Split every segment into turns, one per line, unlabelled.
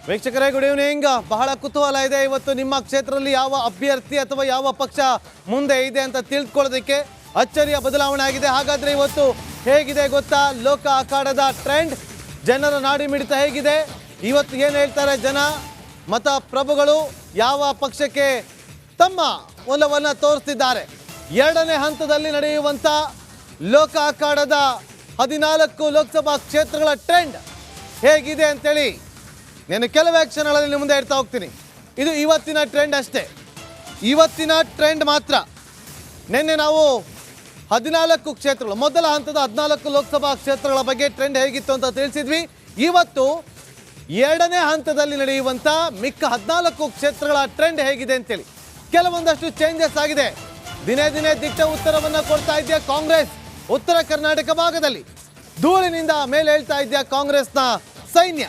ವೀಕ್ಷಕರೇ good evening. ಬಹಳ ಕುತೂಹಲ ಇದೆ ಇವತ್ತು ನಿಮ್ಮ ಕ್ಷೇತ್ರದಲ್ಲಿ ಯಾವ ಅಭ್ಯರ್ಥಿ ಅಥವಾ ಯಾವ ಪಕ್ಷ ಮುಂದೆ ಇದೆ ಅಂತ ತಿಳ್ಕೊಳ್ಳೋದಕ್ಕೆ. ಅಚ್ಚರಿಯ ಬದಲಾವಣೆ ಆಗಿದೆ. ಹಾಗಾದ್ರೆ ಇವತ್ತು ಹೇಗಿದೆ ಗೊತ್ತಾ ಲೋಕ ಅಖಾಡದ ಟ್ರೆಂಡ್, ಜನರ ನಾಡಿ ಮಿಡಿತ ಹೇಗಿದೆ, ಇವತ್ತು ಏನು ಹೇಳ್ತಾರೆ ಜನ, ಮತ ಪ್ರಭುಗಳು ಯಾವ ಪಕ್ಷಕ್ಕೆ ತಮ್ಮ ಒಲವನ್ನು ತೋರಿಸ್ತಿದ್ದಾರೆ. ಎರಡನೇ ಹಂತದಲ್ಲಿ ನಡೆಯುವಂಥ ಲೋಕ ಅಖಾಡದ 14 ಲೋಕಸಭಾ ಕ್ಷೇತ್ರಗಳ ಟ್ರೆಂಡ್ ಹೇಗಿದೆ ಅಂತೇಳಿ ನಾನು ಕೆಲವೇ ಕ್ಷಣಗಳಲ್ಲಿ ನಿಮ್ಮ ಮುಂದೆ ಇಡ್ತಾ ಹೋಗ್ತೀನಿ. ಇದು ಇವತ್ತಿನ ಟ್ರೆಂಡ್ ಅಷ್ಟೇ, ಇವತ್ತಿನ ಟ್ರೆಂಡ್ ಮಾತ್ರ. ನಿನ್ನೆ ನಾವು 14 ಕ್ಷೇತ್ರಗಳು, ಮೊದಲ ಹಂತದ 14 ಲೋಕಸಭಾ ಕ್ಷೇತ್ರಗಳ ಬಗ್ಗೆ ಟ್ರೆಂಡ್ ಹೇಗಿತ್ತು ಅಂತ ತಿಳಿಸಿದ್ವಿ. ಇವತ್ತು ಎರಡನೇ ಹಂತದಲ್ಲಿ ನಡೆಯುವಂಥ ಮಿಕ್ಕ 14 ಕ್ಷೇತ್ರಗಳ ಟ್ರೆಂಡ್ ಹೇಗಿದೆ ಅಂತೇಳಿ ಕೆಲವೊಂದಷ್ಟು ಚೇಂಜಸ್ ಆಗಿದೆ. ದಿನೇ ದಿನೇ ದಿಟ್ಟ ಉತ್ತರವನ್ನು ಕೊಡ್ತಾ ಇದೆಯಾ ಕಾಂಗ್ರೆಸ್. ಉತ್ತರ ಕರ್ನಾಟಕ ಭಾಗದಲ್ಲಿ ಧೂಳಿನಿಂದ ಮೇಲೆ ಹೇಳ್ತಾ ಇದೆಯಾ ಕಾಂಗ್ರೆಸ್ನ ಸೈನ್ಯ.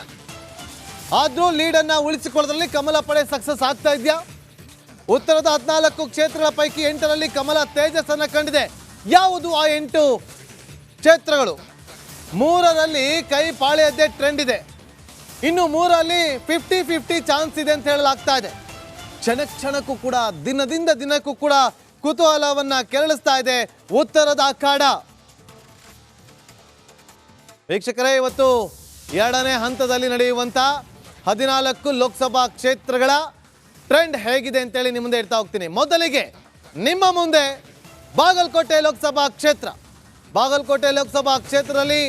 ಆದರೂ ಲೀಡನ್ನು ಉಳಿಸಿಕೊಳ್ಳೋದ್ರಲ್ಲಿ ಕಮಲ ಪಡೆ ಸಕ್ಸಸ್ ಆಗ್ತಾ ಇದೆಯಾ? ಉತ್ತರದ 14 ಕ್ಷೇತ್ರಗಳ ಪೈಕಿ 8ರಲ್ಲಿ ಕಮಲ ತೇಜಸ್ಸನ್ನು ಕಂಡಿದೆ. ಯಾವುದು ಆ 8 ಕ್ಷೇತ್ರಗಳು? 3ರಲ್ಲಿ ಕೈ ಪಾಳೆಯದ್ದೇ ಟ್ರೆಂಡ್ ಇದೆ, ಇನ್ನು 3ರಲ್ಲಿ 50-50 ಚಾನ್ಸ್ ಇದೆ ಅಂತ ಹೇಳಲಾಗ್ತಾ ಇದೆ. ಕ್ಷಣಕ್ಕೂ ಕೂಡ ದಿನದಿಂದ ದಿನಕ್ಕೂ ಕೂಡ ಕುತೂಹಲವನ್ನ ಕೆರಳಿಸ್ತಾ ಇದೆ ಉತ್ತರದ ಅಖಾಡ. ವೀಕ್ಷಕರೇ, ಇವತ್ತು ಎರಡನೇ ಹಂತದಲ್ಲಿ ನಡೆಯುವಂಥ 14 ಲೋಕಸಭಾ ಕ್ಷೇತ್ರಗಳ ಟ್ರೆಂಡ್ ಹೇಗಿದೆ ಅಂತೇಳಿ ನಿಮ್ಮ ಮುಂದೆ ಇಡ್ತಾ ಹೋಗ್ತೀನಿ. ಮೊದಲಿಗೆ ನಿಮ್ಮ ಮುಂದೆ ಬಾಗಲಕೋಟೆ ಲೋಕಸಭಾ ಕ್ಷೇತ್ರ. ಬಾಗಲಕೋಟೆ ಲೋಕಸಭಾ ಕ್ಷೇತ್ರದಲ್ಲಿ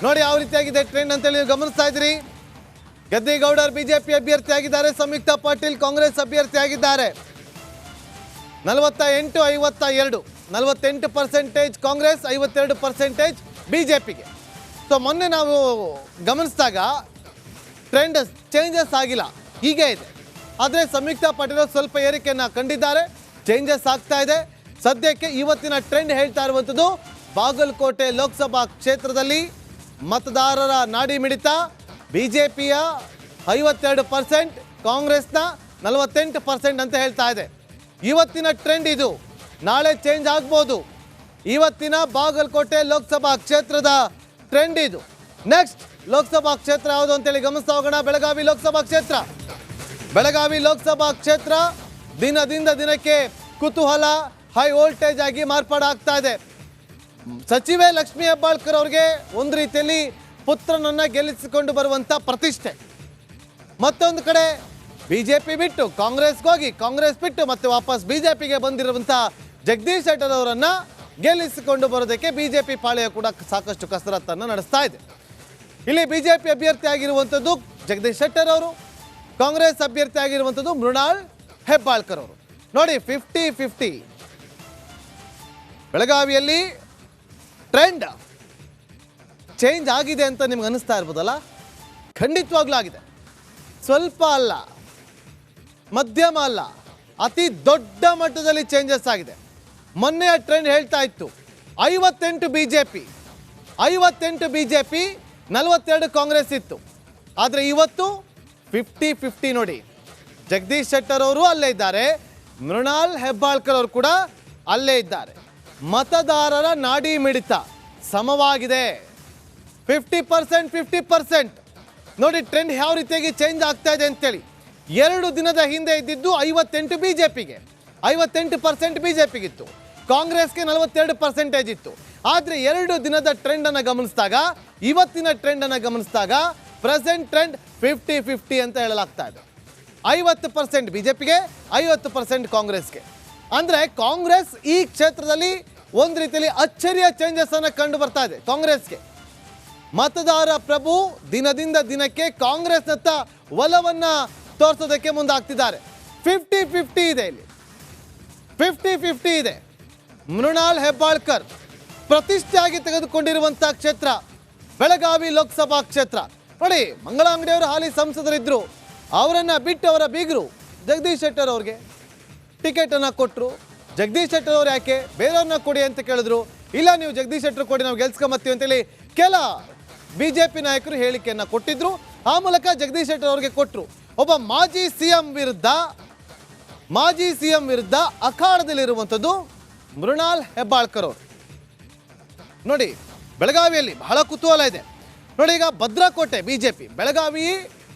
ನೋಡಿ ಯಾವ ರೀತಿಯಾಗಿದೆ ಟ್ರೆಂಡ್ ಅಂತೇಳಿ ನೀವು ಗಮನಿಸ್ತಾ ಇದ್ದೀರಿ. ಗದ್ದಿಗೌಡರ್ ಬಿಜೆಪಿ ಅಭ್ಯರ್ಥಿ ಆಗಿದ್ದಾರೆ, ಸಂಯುಕ್ತ ಪಾಟೀಲ್ ಕಾಂಗ್ರೆಸ್ ಅಭ್ಯರ್ಥಿ ಆಗಿದ್ದಾರೆ. 48-52, 48% ಕಾಂಗ್ರೆಸ್, 52% ಬಿಜೆಪಿಗೆ. ಸೊ ಮೊನ್ನೆ ನಾವು ಗಮನಿಸಿದಾಗ ಟ್ರೆಂಡ್ ಚೇಂಜಸ್ ಆಗಿಲ್ಲ, ಹೀಗೆ ಇದೆ. ಆದರೆ ಸಂಯುಕ್ತ ಪಾಟೀಲ್ ಸ್ವಲ್ಪ ಏರಿಕೆಯನ್ನು ಕಂಡಿದ್ದಾರೆ, ಚೇಂಜಸ್ ಆಗ್ತಾ ಇದೆ. ಸದ್ಯಕ್ಕೆ ಇವತ್ತಿನ ಟ್ರೆಂಡ್ ಹೇಳ್ತಾ ಇರುವಂಥದ್ದು ಬಾಗಲಕೋಟೆ ಲೋಕಸಭಾ ಕ್ಷೇತ್ರದಲ್ಲಿ ಮತದಾರರ ನಾಡಿ ಮಿಡಿತ ಬಿಜೆಪಿಯ 52%, ಕಾಂಗ್ರೆಸ್ನ 48% ಅಂತ ಹೇಳ್ತಾ ಇದೆ. ಇವತ್ತಿನ ಟ್ರೆಂಡ್ ಇದು, ನಾಳೆ ಚೇಂಜ್ ಆಗ್ಬೋದು. ಇವತ್ತಿನ ಬಾಗಲಕೋಟೆ ಲೋಕಸಭಾ ಕ್ಷೇತ್ರದ ಟ್ರೆಂಡ್ ಇದು. ನೆಕ್ಸ್ಟ್ ಲೋಕಸಭಾ ಕ್ಷೇತ್ರ ಯಾವುದು ಅಂತೇಳಿ ಗಮನಿಸ್ತಾ ಹೋಗೋಣ. ಬೆಳಗಾವಿ ಲೋಕಸಭಾ ಕ್ಷೇತ್ರ. ಬೆಳಗಾವಿ ಲೋಕಸಭಾ ಕ್ಷೇತ್ರ ದಿನದಿಂದ ದಿನಕ್ಕೆ ಕುತೂಹಲ, ಹೈ ವೋಲ್ಟೇಜ್ ಆಗಿ ಮಾರ್ಪಾಡಾಗ್ತಾ ಇದೆ. ಸಚಿವೆ ಲಕ್ಷ್ಮೀ ಹೆಬ್ಬಾಳ್ಕರ್ ಅವ್ರಿಗೆ ಒಂದು ರೀತಿಯಲ್ಲಿ ಪುತ್ರನನ್ನು ಗೆಲ್ಲಿಸಿಕೊಂಡು ಬರುವಂಥ ಪ್ರತಿಷ್ಠೆ. ಮತ್ತೊಂದು ಕಡೆ ಬಿಜೆಪಿ ಬಿಟ್ಟು ಕಾಂಗ್ರೆಸ್ಗೆ ಹೋಗಿ, ಕಾಂಗ್ರೆಸ್ ಬಿಟ್ಟು ಮತ್ತೆ ವಾಪಸ್ ಬಿಜೆಪಿಗೆ ಬಂದಿರುವಂಥ ಜಗದೀಶ್ ಶೆಟ್ಟರ್ ಅವರನ್ನು ಗೆಲ್ಲಿಸಿಕೊಂಡು ಬರೋದಕ್ಕೆ ಬಿಜೆಪಿ ಪಾಳೆಯ ಕೂಡ ಸಾಕಷ್ಟು ಕಸರತ್ತನ್ನು ನಡೆಸ್ತಾ ಇದೆ. ಇಲ್ಲಿ ಬಿಜೆಪಿ ಅಭ್ಯರ್ಥಿ ಆಗಿರುವಂಥದ್ದು ಜಗದೀಶ್ ಶೆಟ್ಟರ್ ಅವರು, ಕಾಂಗ್ರೆಸ್ ಅಭ್ಯರ್ಥಿ ಆಗಿರುವಂಥದ್ದು ಮೃಣಾಲ್ ಹೆಬ್ಬಾಳ್ಕರ್ ಅವರು. ನೋಡಿ 50-50 ಬೆಳಗಾವಿಯಲ್ಲಿ ಟ್ರೆಂಡ್ ಚೇಂಜ್ ಆಗಿದೆ ಅಂತ ನಿಮ್ಗೆ ಅನ್ನಿಸ್ತಾ ಇರ್ಬೋದಲ್ಲ? ಖಂಡಿತವಾಗ್ಲೂ ಆಗಿದೆ. ಸ್ವಲ್ಪ ಅಲ್ಲ, ಮಧ್ಯಮ ಅಲ್ಲ, ಅತಿ ದೊಡ್ಡ ಮಟ್ಟದಲ್ಲಿ ಚೇಂಜಸ್ ಆಗಿದೆ. ಮೊನ್ನೆಯ ಟ್ರೆಂಡ್ ಹೇಳ್ತಾ ಇತ್ತು 58 ಬಿಜೆಪಿ, 42 ಕಾಂಗ್ರೆಸ್ ಇತ್ತು. ಆದರೆ ಇವತ್ತು 50-50 ನೋಡಿ. ಜಗದೀಶ್ ಶೆಟ್ಟರ್ ಅವರು ಅಲ್ಲೇ ಇದ್ದಾರೆ, ಮೃಣಾಲ್ ಹೆಬ್ಬಾಳ್ಕರ್ ಅವರು ಕೂಡ ಅಲ್ಲೇ ಇದ್ದಾರೆ. ಮತದಾರರ ನಾಡಿ ಮಿಡಿತ ಸಮವಾಗಿದೆ, 50% ನೋಡಿ ಟ್ರೆಂಡ್ ಯಾವ ರೀತಿಯಾಗಿ ಚೇಂಜ್ ಆಗ್ತಾ ಇದೆ ಅಂತೇಳಿ. 2 ದಿನದ ಹಿಂದೆ ಇದ್ದಿದ್ದು 58 ಬಿಜೆಪಿಗೆ, 58% ಬಿಜೆಪಿಗಿತ್ತು, ಕಾಂಗ್ರೆಸ್ಗೆ 42% ಇತ್ತು. ಆದರೆ 2 ದಿನದ ಟ್ರೆಂಡನ್ನು ಗಮನಿಸಿದಾಗ, ಇವತ್ತಿನ ಟ್ರೆಂಡನ್ನು ಗಮನಿಸಿದಾಗ ಪ್ರೆಸೆಂಟ್ ಟ್ರೆಂಡ್ 50-50 ಅಂತ ಹೇಳಲಾಗ್ತಾ ಇದೆ. 50% ಬಿಜೆಪಿಗೆ, 50% ಕಾಂಗ್ರೆಸ್ಗೆ. ಅಂದರೆ ಕಾಂಗ್ರೆಸ್ ಈ ಕ್ಷೇತ್ರದಲ್ಲಿ ಒಂದು ರೀತಿಯಲ್ಲಿ ಅಚ್ಚರಿಯ ಚೇಂಜಸ್ ಅನ್ನು ಕಂಡು ಬರ್ತಾ ಇದೆ. ಕಾಂಗ್ರೆಸ್ಗೆ ಮತದಾರ ಪ್ರಭು ದಿನದಿಂದ ದಿನಕ್ಕೆ ಕಾಂಗ್ರೆಸ್ನತ್ತ ಒಲವನ್ನು ತೋರಿಸೋದಕ್ಕೆ ಮುಂದಾಗ್ತಿದ್ದಾರೆ. 50-50 ಇದೆ, ಇಲ್ಲಿ 50-50 ಇದೆ. ಮೃಣಾಲ್ ಹೆಬ್ಬಾಳ್ಕರ್ ಪ್ರತಿಷ್ಠೆಯಾಗಿ ತೆಗೆದುಕೊಂಡಿರುವಂಥ ಕ್ಷೇತ್ರ ಬೆಳಗಾವಿ ಲೋಕಸಭಾ ಕ್ಷೇತ್ರ. ನೋಡಿ, ಮಂಗಳ ಅಂಗಡಿಯವರು ಹಾಲಿ ಸಂಸದರಿದ್ದರು, ಅವರನ್ನು ಬಿಟ್ಟು ಅವರ ಬೀಗರು ಜಗದೀಶ್ ಶೆಟ್ಟರ್ ಅವ್ರಿಗೆ ಟಿಕೆಟನ್ನು ಕೊಟ್ಟರು. ಜಗದೀಶ್ ಶೆಟ್ಟರ್ ಅವ್ರು ಯಾಕೆ ಬೇರೆಯವ್ರನ್ನ ಕೊಡಿ ಅಂತ ಕೇಳಿದ್ರು. ಇಲ್ಲ, ನೀವು ಜಗದೀಶ್ ಶೆಟ್ಟರ್ ಕೊಡಿ, ನಾವು ಗೆಲ್ಸ್ಕೊಂಬತ್ತೀವಿ ಅಂತೇಳಿ ಕೆಲ ಬಿಜೆಪಿ ನಾಯಕರು ಹೇಳಿಕೆಯನ್ನು ಕೊಟ್ಟಿದ್ರು. ಆ ಮೂಲಕ ಜಗದೀಶ್ ಶೆಟ್ಟರ್ ಅವ್ರಿಗೆ ಕೊಟ್ಟರು. ಒಬ್ಬ ಮಾಜಿ ಸಿಎಂ ವಿರುದ್ಧ ಅಖಾಡದಲ್ಲಿರುವಂಥದ್ದು ಮೃಣಾಲ್ ಹೆಬ್ಬಾಳ್ಕರ್ ಅವರು. ನೋಡಿ, ಬೆಳಗಾವಿಯಲ್ಲಿ ಬಹಳ ಕುತೂಹಲ ಇದೆ. ನೋಡಿ, ಈಗ ಭದ್ರಕೋಟೆ ಬಿಜೆಪಿ, ಬೆಳಗಾವಿ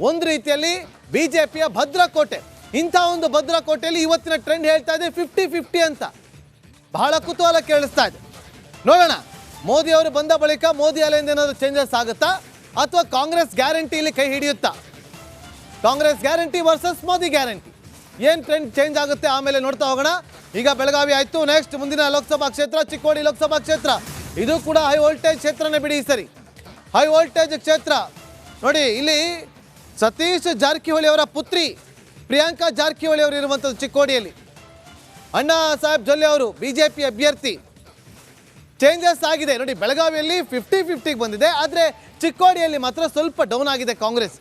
ಒಂದು ರೀತಿಯಲ್ಲಿ ಬಿಜೆಪಿಯ ಭದ್ರಕೋಟೆ. ಇಂಥ ಒಂದು ಭದ್ರಕೋಟೆಯಲ್ಲಿ ಇವತ್ತಿನ ಟ್ರೆಂಡ್ ಹೇಳ್ತಾ ಇದೆ 50-50 ಅಂತ. ಬಹಳ ಕುತೂಹಲ ಕೇಳಿಸ್ತಾ ಇದೆ. ನೋಡೋಣ, ಮೋದಿ ಅವರು ಬಂದ ಬಳಿಕ ಮೋದಿ ಅಲೆಯಿಂದ ಏನಾದರೂ ಚೇಂಜಸ್ ಆಗುತ್ತಾ ಅಥವಾ ಕಾಂಗ್ರೆಸ್ ಗ್ಯಾರಂಟಿಲಿ ಕೈ ಹಿಡಿಯುತ್ತಾ? Congress guarantee versus Modi guarantee ಏನು ಟ್ರೆಂಡ್ ಚೇಂಜ್ ಆಗುತ್ತೆ ಆಮೇಲೆ ನೋಡ್ತಾ ಹೋಗೋಣ. ಈಗ ಬೆಳಗಾವಿ ಆಯಿತು, ನೆಕ್ಸ್ಟ್ ಮುಂದಿನ ಲೋಕಸಭಾ ಕ್ಷೇತ್ರ ಚಿಕ್ಕೋಡಿ ಲೋಕಸಭಾ ಕ್ಷೇತ್ರ. ಇದು ಕೂಡ ಹೈ ವೋಲ್ಟೇಜ್ ಕ್ಷೇತ್ರನೇ ಬಿಡಿ. ಸರಿ, ಹೈ ವೋಲ್ಟೇಜ್ ಕ್ಷೇತ್ರ ನೋಡಿ. ಇಲ್ಲಿ ಸತೀಶ್ ಜಾರಕಿಹೊಳಿ ಅವರ ಪುತ್ರಿ ಪ್ರಿಯಾಂಕಾ ಜಾರಕಿಹೊಳಿ ಅವರು ಇರುವಂಥದ್ದು ಚಿಕ್ಕೋಡಿಯಲ್ಲಿ. ಅಣ್ಣಾ ಸಾಹೇಬ್ ಜೊಲ್ಲೆ ಅವರು ಬಿಜೆಪಿ ಅಭ್ಯರ್ಥಿ. ಚೇಂಜಸ್ ಆಗಿದೆ ನೋಡಿ. ಬೆಳಗಾವಿಯಲ್ಲಿ 50-50 ಬಂದಿದೆ, ಆದರೆ ಚಿಕ್ಕೋಡಿಯಲ್ಲಿ ಮಾತ್ರ ಸ್ವಲ್ಪ ಡೌನ್ ಆಗಿದೆ. ಕಾಂಗ್ರೆಸ್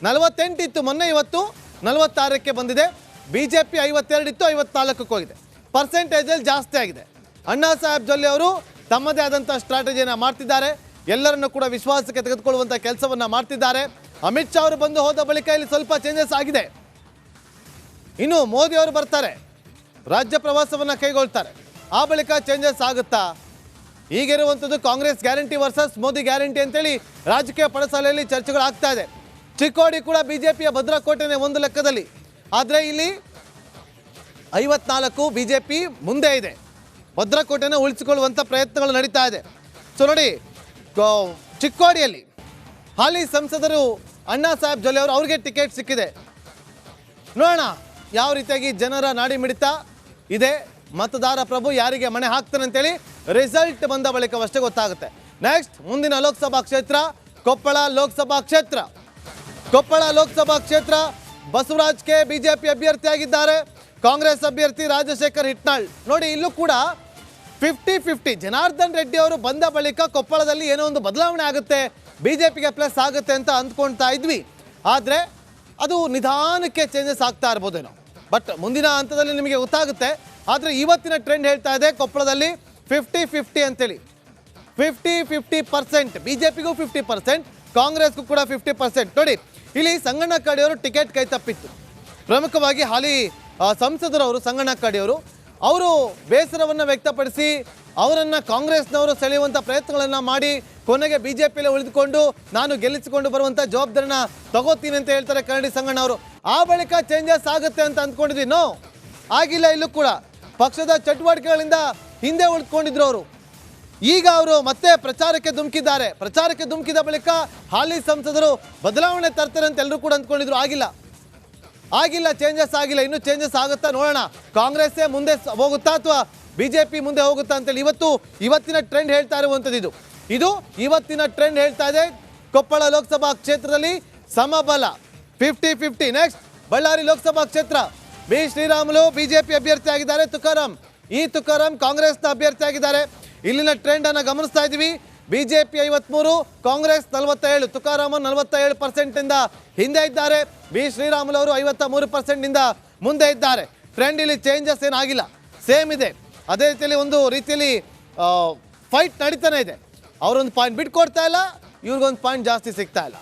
48 ಇತ್ತು ಮೊನ್ನೆ, ಇವತ್ತು 46ಕ್ಕೆ ಬಂದಿದೆ. ಬಿಜೆಪಿ 52 ಇತ್ತು, 54ಕ್ಕೆ ಹೋಗಿದೆ. ಪರ್ಸೆಂಟೇಜಲ್ಲಿ ಜಾಸ್ತಿ ಆಗಿದೆ. ಅಣ್ಣಾ ಸಾಹೇಬ್ ಜೊಲ್ಲೆ ಅವರು ತಮ್ಮದೇ ಆದಂಥ ಸ್ಟ್ರಾಟಜಿಯನ್ನು ಮಾಡ್ತಿದ್ದಾರೆ. ಎಲ್ಲರನ್ನು ಕೂಡ ವಿಶ್ವಾಸಕ್ಕೆ ತೆಗೆದುಕೊಳ್ಳುವಂಥ ಕೆಲಸವನ್ನು ಮಾಡ್ತಿದ್ದಾರೆ. ಅಮಿತ್ ಶಾ ಅವರು ಬಂದು ಹೋದ ಬಳಿಕ ಇಲ್ಲಿ ಸ್ವಲ್ಪ ಚೇಂಜಸ್ ಆಗಿದೆ. ಇನ್ನು ಮೋದಿ ಅವರು ಬರ್ತಾರೆ, ರಾಜ್ಯ ಪ್ರವಾಸವನ್ನು ಕೈಗೊಳ್ತಾರೆ. ಆ ಬಳಿಕ ಚೇಂಜಸ್ ಆಗುತ್ತಾ? ಈಗಿರುವಂಥದ್ದು Congress guarantee versus Modi guarantee ಅಂತೇಳಿ ರಾಜಕೀಯ ಪಡಸಾಲೆಯಲ್ಲಿ ಚರ್ಚೆಗಳು ಆಗ್ತಾ ಇದೆ. ಚಿಕ್ಕೋಡಿ ಕೂಡ ಬಿಜೆಪಿಯ ಭದ್ರಕೋಟೆನೇ ಒಂದು ಲೆಕ್ಕದಲ್ಲಿ. ಆದರೆ ಇಲ್ಲಿ 54 ಬಿಜೆಪಿ ಮುಂದೆ ಇದೆ. ಭದ್ರಕೋಟೆನ ಉಳಿಸಿಕೊಳ್ಳುವಂಥ ಪ್ರಯತ್ನಗಳು ನಡೀತಾ ಇದೆ. ಸೊ ನೋಡಿ, ಚಿಕ್ಕೋಡಿಯಲ್ಲಿ ಹಾಲಿ ಸಂಸದರು ಅಣ್ಣಾ ಸಾಹೇಬ್ ಜೊಲ್ಲೆ ಅವರು, ಅವ್ರಿಗೆ ಟಿಕೆಟ್ ಸಿಕ್ಕಿದೆ. ನೋಡೋಣ ಯಾವ ರೀತಿಯಾಗಿ ಜನರ ನಾಡಿ ಮಿಡಿತ ಇದೆ, ಮತದಾರ ಪ್ರಭು ಯಾರಿಗೆ ಮಣೆ ಹಾಕ್ತಾನೆ ಅಂತೇಳಿ ರಿಸಲ್ಟ್ ಬಂದ ಬಳಿಕವಷ್ಟೇ ಗೊತ್ತಾಗುತ್ತೆ. ನೆಕ್ಸ್ಟ್ ಮುಂದಿನ ಲೋಕಸಭಾ ಕ್ಷೇತ್ರ ಕೊಪ್ಪಳ ಲೋಕಸಭಾ ಕ್ಷೇತ್ರ. ಕೊಪ್ಪಳ ಲೋಕಸಭಾ ಕ್ಷೇತ್ರ ಬಸವರಾಜ್ ಕೆ ಬಿಜೆಪಿ ಅಭ್ಯರ್ಥಿಯಾಗಿದ್ದಾರೆ. ಕಾಂಗ್ರೆಸ್ ಅಭ್ಯರ್ಥಿ ರಾಜಶೇಖರ್ ಹಿಟ್ನಾಳ್. ನೋಡಿ, ಇಲ್ಲೂ ಕೂಡ 50-50. ಜನಾರ್ದನ್ ರೆಡ್ಡಿ ಅವರು ಬಂದ ಬಳಿಕ ಕೊಪ್ಪಳದಲ್ಲಿ ಏನೋ ಒಂದು ಬದಲಾವಣೆ ಆಗುತ್ತೆ, ಬಿಜೆಪಿಗೆ ಪ್ಲಸ್ ಆಗುತ್ತೆ ಅಂತ ಅಂದ್ಕೊಳ್ತಾ ಇದ್ವಿ. ಆದರೆ ಅದು ನಿಧಾನಕ್ಕೆ ಚೇಂಜಸ್ ಆಗ್ತಾ ಇರ್ಬೋದೇನೋ, ಬಟ್ ಮುಂದಿನ ಹಂತದಲ್ಲಿ ನಿಮಗೆ ಗೊತ್ತಾಗುತ್ತೆ. ಆದರೆ ಇವತ್ತಿನ ಟ್ರೆಂಡ್ ಹೇಳ್ತಾ ಇದೆ ಕೊಪ್ಪಳದಲ್ಲಿ 50-50 ಅಂತೇಳಿ. 50-50%, ಬಿಜೆಪಿಗೂ 50%, ಕಾಂಗ್ರೆಸ್ಗೂ ಕೂಡ 50%. ನೋಡಿ, ಇಲ್ಲಿ ಸಂಗಣ್ಣ ಕಾಡಿಯವರು ಟಿಕೆಟ್ ಕೈ ತಪ್ಪಿತ್ತು. ಪ್ರಮುಖವಾಗಿ ಹಾಲಿ ಸಂಸದರವರು ಸಂಗಣ್ಣ ಕಾಡಿಯವರು ಅವರು ಬೇಸರವನ್ನು ವ್ಯಕ್ತಪಡಿಸಿ ಅವರನ್ನು ಕಾಂಗ್ರೆಸ್ನವರು ಸೆಳೆಯುವಂಥ ಪ್ರಯತ್ನಗಳನ್ನು ಮಾಡಿ ಕೊನೆಗೆ ಬಿಜೆಪಿಯಲ್ಲಿ ಉಳಿದುಕೊಂಡು ನಾನು ಗೆಲ್ಲಿಸಿಕೊಂಡು ಬರುವಂಥ ಜವಾಬ್ದಾರಿನ ತಗೋತೀನಿ ಅಂತ ಹೇಳ್ತಾರೆ ಕನ್ನಡಿ ಸಂಗಣ್ಣ ಅವರು. ಆ ಬಳಿಕ ಚೇಂಜಸ್ ಆಗುತ್ತೆ ಅಂತ ಅಂದ್ಕೊಂಡಿದ್ವಿ. ನೋ, ಆಗಿಲ್ಲ. ಇಲ್ಲೂ ಕೂಡ ಪಕ್ಷದ ಚಟುವಟಿಕೆಗಳಿಂದ ಹಿಂದೆ ಉಳಿದುಕೊಂಡಿದ್ರು ಅವರು. ಈಗ ಅವರು ಮತ್ತೆ ಪ್ರಚಾರಕ್ಕೆ ಧುಮುಕಿದ್ದಾರೆ. ಪ್ರಚಾರಕ್ಕೆ ಧುಮುಕಿದ ಬಳಿಕ ಹಾಲಿ ಸಂಸದರು ಬದಲಾವಣೆ ತರ್ತಾರೆ ಅಂತ ಎಲ್ಲರೂ ಕೂಡ ಅಂದ್ಕೊಂಡಿದ್ರು. ಆಗಿಲ್ಲ, ಚೇಂಜಸ್ ಆಗಿಲ್ಲ. ಇನ್ನೂ ಚೇಂಜಸ್ ಆಗುತ್ತಾ ನೋಡೋಣ. ಕಾಂಗ್ರೆಸ್ಸೇ ಮುಂದೆ ಹೋಗುತ್ತಾ ಅಥವಾ ಬಿಜೆಪಿ ಮುಂದೆ ಹೋಗುತ್ತಾ ಅಂತೇಳಿ ಇವತ್ತಿನ ಟ್ರೆಂಡ್ ಹೇಳ್ತಾ ಇರುವಂಥದ್ದು ಇದು ಇವತ್ತಿನ ಟ್ರೆಂಡ್ ಹೇಳ್ತಾ ಇದೆ. ಕೊಪ್ಪಳ ಲೋಕಸಭಾ ಕ್ಷೇತ್ರದಲ್ಲಿ ಸಮಬಲ 50-50. ನೆಕ್ಸ್ಟ್ ಬಳ್ಳಾರಿ ಲೋಕಸಭಾ ಕ್ಷೇತ್ರ ಬಿ ಶ್ರೀರಾಮುಲು ಬಿಜೆಪಿ ಅಭ್ಯರ್ಥಿ ಆಗಿದ್ದಾರೆ. ತುಕಾರಾಂ ಕಾಂಗ್ರೆಸ್ನ ಅಭ್ಯರ್ಥಿ ಆಗಿದ್ದಾರೆ. ಇಲ್ಲಿನ ಟ್ರೆಂಡ್ ಅನ್ನು ಗಮನಿಸ್ತಾ ಇದ್ದೀವಿ. ಬಿಜೆಪಿ 53, ಕಾಂಗ್ರೆಸ್ 47. ತುಕಾರಾಮ್ 47% ಹಿಂದೆ ಇದ್ದಾರೆ. ಬಿ ಶ್ರೀರಾಮುಲು ಅವರು 53% ಮುಂದೆ ಇದ್ದಾರೆ. ಟ್ರೆಂಡ್ ಇಲ್ಲಿ ಚೇಂಜಸ್ ಏನಾಗಿಲ್ಲ, ಸೇಮ್ ಇದೆ. ಅದೇ ರೀತಿಯಲ್ಲಿ ಒಂದು ರೀತಿಯಲ್ಲಿ ಫೈಟ್ ನಡೀತಾನೆ ಇದೆ. ಅವರೊಂದು ಪಾಯಿಂಟ್ ಬಿಟ್ಕೊಡ್ತಾ ಇಲ್ಲ, ಇವ್ರಿಗೊಂದು ಪಾಯಿಂಟ್ ಜಾಸ್ತಿ ಸಿಗ್ತಾ ಇಲ್ಲ.